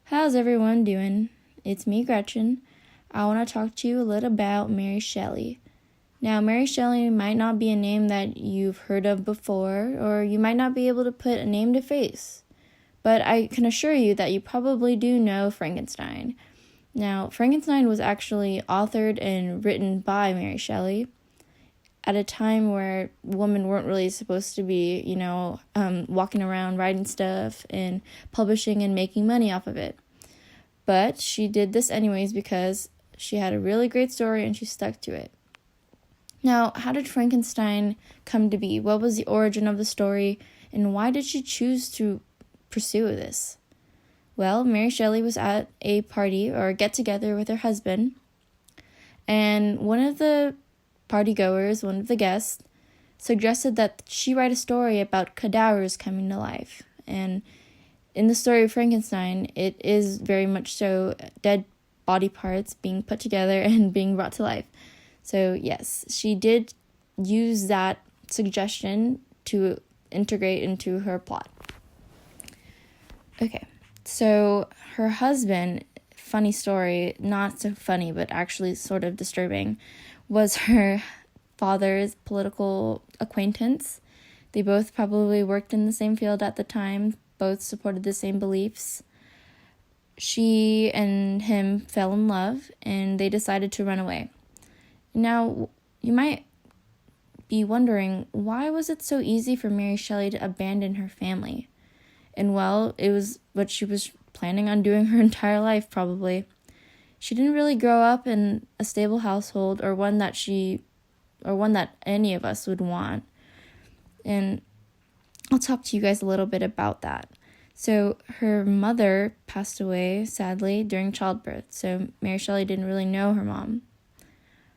How's everyone doing? It's me, Gretchen. I want to talk to you a little about Mary Shelley. Now, Mary Shelley might not be a name that you've heard of before, or you might not be able to put a name to face. But I can assure you that you probably do know Frankenstein. Now, Frankenstein was actually authored and written by Mary Shelley at a time where women weren't really supposed to be, walking around writing stuff and publishing and making money off of it. But she did this anyways because she had a really great story and she stuck to it. Now, how did Frankenstein come to be? What was the origin of the story? And why did she choose to pursue this? Well, Mary Shelley was at a party or a get-together with her husband. And one of the partygoers, one of the guests, suggested that she write a story about cadavers coming to life. And in the story of Frankenstein, it is very much so dead body parts being put together and being brought to life. So yes, she did use that suggestion to integrate into her plot. Okay, so her husband, funny story, not so funny, but actually sort of disturbing, was her father's political acquaintance. They both probably worked in the same field at the time, both supported the same beliefs. She and him fell in love, and they decided to run away. Now, you might be wondering, why was it so easy for Mary Shelley to abandon her family? And well, it was what she was planning on doing her entire life, probably. She didn't really grow up in a stable household or one that any of us would want. And I'll talk to you guys a little bit about that. So her mother passed away, sadly, during childbirth, so Mary Shelley didn't really know her mom.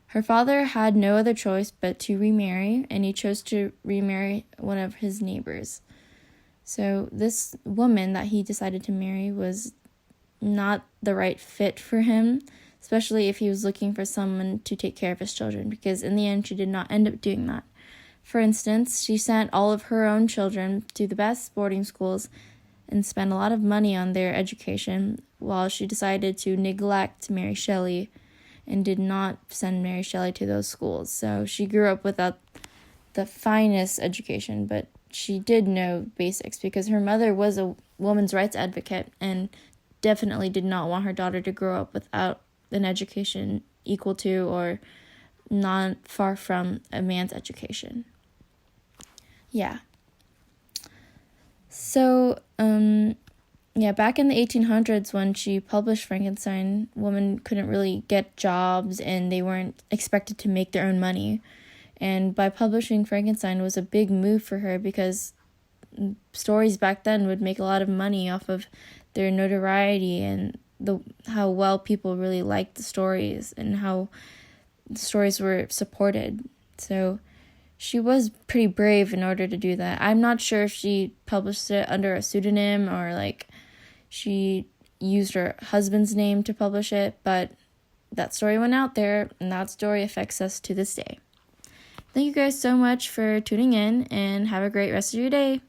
Her father had no other choice but to remarry, and he chose to remarry one of his neighbors. So this woman that he decided to marry was not the right fit for him, especially if he was looking for someone to take care of his children, because in the end, she did not end up doing that. For instance, she sent all of her own children to the best boarding schools and spent a lot of money on their education, while she decided to neglect Mary Shelley and did not send Mary Shelley to those schools. So she grew up without the finest education, but she did know basics because her mother was a woman's rights advocate and definitely did not want her daughter to grow up without an education equal to or not far from a man's education. Yeah. So, back in the 1800s when she published Frankenstein, women couldn't really get jobs and they weren't expected to make their own money. And by publishing Frankenstein was a big move for her because stories back then would make a lot of money off of their notoriety and how well people really liked the stories and how the stories were supported. So she was pretty brave in order to do that. I'm not sure if she published it under a pseudonym or she used her husband's name to publish it, but that story went out there and that story affects us to this day. Thank you guys so much for tuning in and have a great rest of your day.